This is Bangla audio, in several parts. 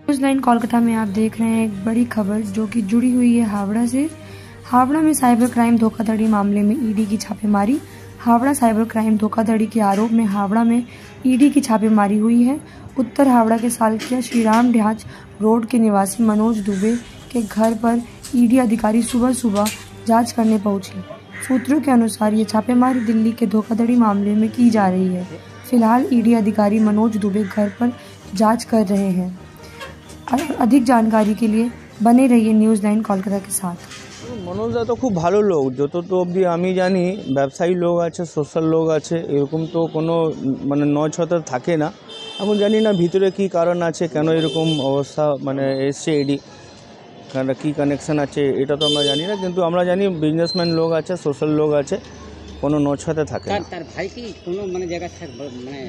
न्यूज़ 9 कोलकाता में आप देख रहे हैं एक बड़ी खबर जो कि जुड़ी हुई है हावड़ा से। हावड़ा में साइबर क्राइम धोखाधड़ी मामले में ईडी की छापेमारी। हावड़ा साइबर क्राइम धोखाधड़ी के आरोप में हावड़ा में ईडी की छापेमारी हुई है। उत्तर हावड़ा के सालकिया श्रीराम ढांच रोड के निवासी मनोज दुबे के घर पर ईडी अधिकारी सुबह सुबह जांच करने पहुंचे। सूत्रों के अनुसार ये छापेमारी दिल्ली के धोखाधड़ी मामले में की जा रही है। फिलहाल ईडी अधिकारी मनोज दुबे घर पर जांच कर रहे हैं। अधिक जानकारी के लिए बने रहिए न्यूज़ 9 कोलकाता के साथ। मनोजदा तो खूब भालो लोग যতটুকু অবধি আমি জানি ব্যবসায়ী লোক আছে সোশ্যাল লোক আছে এরকম তো কোনো মানে নছতা থাকে না। এখন জানি না ভিতরে কি কারণ আছে কেন এরকম অবস্থা মানে এসছে এডি কারণ কি কানেকশন আছে এটা তো আমরা জানি না কিন্তু আমরা জানি বিজনেসম্যান লোক আছে সোশ্যাল লোক আছে কোনো নছতে থাকে না। তার ভাই কি কোনো মানে জায়গা থাকবে মানে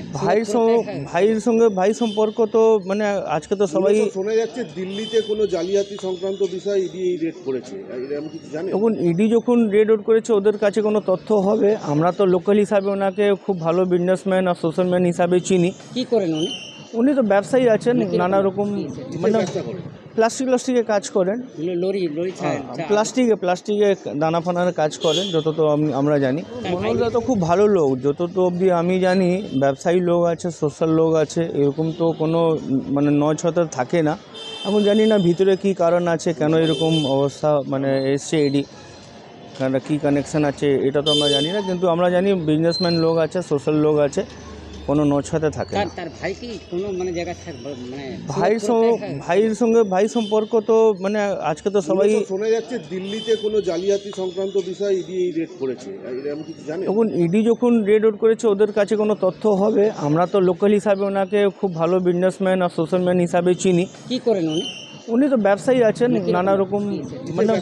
ভাইয়ের সঙ্গে ভাই সম্পর্ক তো মানে আজকে তো সবাই শোনা যাচ্ছে দিল্লিতে কোনো জালিয়াতি সংক্রান্ত বিষয় ইডি রেড করেছে এরকম কিছু জানেন? তখন ইডি যখন রেড আউট করেছে ওদের কাছে কোনো তথ্য হবে আমরা তো লোকাল হিসাবে ওনাকে খুব ভালো বিজনেসম্যান আর সোশ্যাল ম্যান হিসাবে চিনি। কি করেন উনি? উনি তো ব্যবসায়ী আছেন নানা রকম মানে প্লাস্টিকের কাজ করেন লরি প্লাস্টিকে দানা ফানার কাজ করেন যত তো আমরা জানি। মনোজদা তো খুব ভালো লোক যত তো অবধি আমি জানি ব্যবসায়ী লোক আছে সোশ্যাল লোক আছে এরকম তো কোনো মানে নছতা থাকে না। এখন জানি না ভিতরে কি কারণ আছে কেন এরকম অবস্থা মানে এসছে এডি কারণ কি কানেকশন আছে এটা তো আমরা জানি না কিন্তু আমরা জানি বিজনেসম্যান লোক আছে সোশ্যাল লোক আছে কোনো নছতে থাকে না। তার ভাই কি কোনো মানে জায়গা থাকবে মানে ভাইয়ের সঙ্গে ভাই সম্পর্ক তো মানে আজকে তো সবাই শোনা যাচ্ছে দিল্লিতে কোনো জালিয়াতি সংক্রান্ত বিষয় ইডি রেড করেছে এরকম কিছু জানেন? তখন ইডি যখন রেড আউট করেছে ওদের কাছে কোনো তথ্য হবে আমরা তো লোকাল হিসাবে ওনাকে খুব ভালো বিজনেসম্যান আর সোশ্যাল ম্যান হিসাবে চিনি। কি করেন উনি? উনি তো ব্যবসায়ী আছেন নানা রকম মানে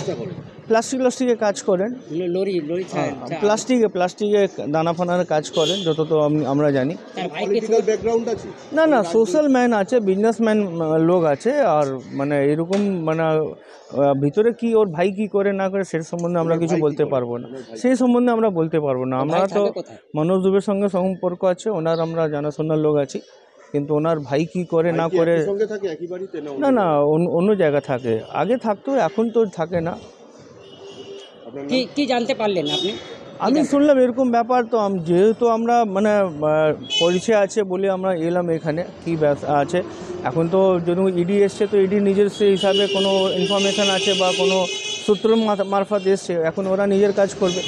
প্লাস্টিকে কাজ করেন লরি প্লাস্টিকে দানা ফানার কাজ করেন যত তো আমরা জানি। পলিটিক্যাল ব্যাকগ্রাউন্ড আছে? না সোশ্যাল ম্যান আছে বিজনেসম্যান লোক আছে আর মানে এরকম মানে ভিতরে কি ওর ভাই কি করে না করে সে সম্বন্ধে আমরা কিছু বলতে পারবো না সেই সম্বন্ধে আমরা বলতে পারবো না। আমরা তো মনোজ দুবের সঙ্গে সম্পর্ক আছে ওনার আমরা জানাশোনার লোক আছি কিন্তু ওনার ভাই কি করে না করে না অন্য জায়গা থাকে আগে থাকতো এখন তো থাকে না। কি জানতে পারলেন আপনি? আমি শুনলাম এরকম ব্যাপার তো যেহেতু আমরা মানে পরিচয় আছে বলে আমরা এলাম এখানে কি আছে এখন তো যদি ইডি এসছে তো ইডি নিজের সে হিসাবে কোনো ইনফরমেশান আছে বা কোনো সূত্র মারফত এসছে এখন ওরা নিজের কাজ করবে।